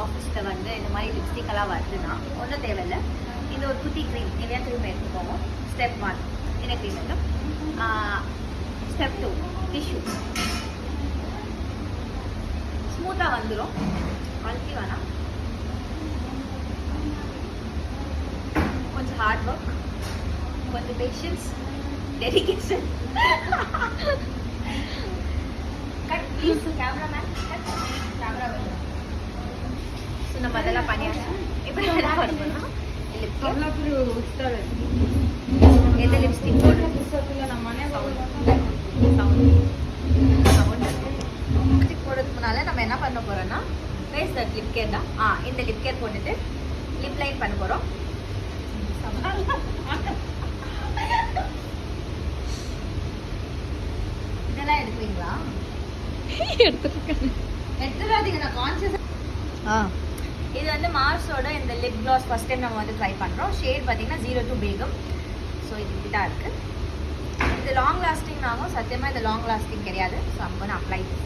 ஆஃபீஸில் வந்து இந்த மாதிரி லிப்ஸ்டிக்கெல்லாம் வருதுன்னா ஒன்றும் தேவையில்லை. இந்த ஒரு குட்டி க்ரீம் நிறையா க்ரீம் எடுத்துக்கோங்க. ஸ்டெப் 1 என்ன க்ரீம் வேணும். Step 2 tissue. ஸ்மூத்தாக வந்துடும், அழுத்தி வேணாம். கொஞ்சம் ஹார்ட் ஒர்க், கொஞ்சம் patience, dedication. Cut please cameraman, cut camera வேணும். ஸோ நம்ம அதெல்லாம் பண்ணியாச்சு. இப்போ என்ன பண்ணணும்னா எந்த லிப்ஸ்டிக் லிப்ஸ்டிக் போடுறதுக்கு முன்னால நம்ம என்ன பண்ண போறோம்னா ஃபேஸ் தட் லிப் கேர் தான். இந்த லிப் கேர் போட்டுட்டு லிப் லைன் பண்ண போறோம். இதெல்லாம் எடுக்கிறீங்களா? எடுத்துடாதீங்க, நான் கான்சியஸ். இது வந்து மார்ஸோட இந்த லிப் கிளாஸ் ஃபர்ஸ்ட் டைம் நம்ம வந்து ட்ரை பண்ணுறோம். ஷேட் பார்த்தீங்கன்னா 02 பேகம். ஸோ இது இப்படி தான் இருக்குது. இது லாங் லாஸ்டிங் ஆகும். சத்தியமாக இது லாங் லாஸ்டிங் கிடையாது. So I'm gonna apply this.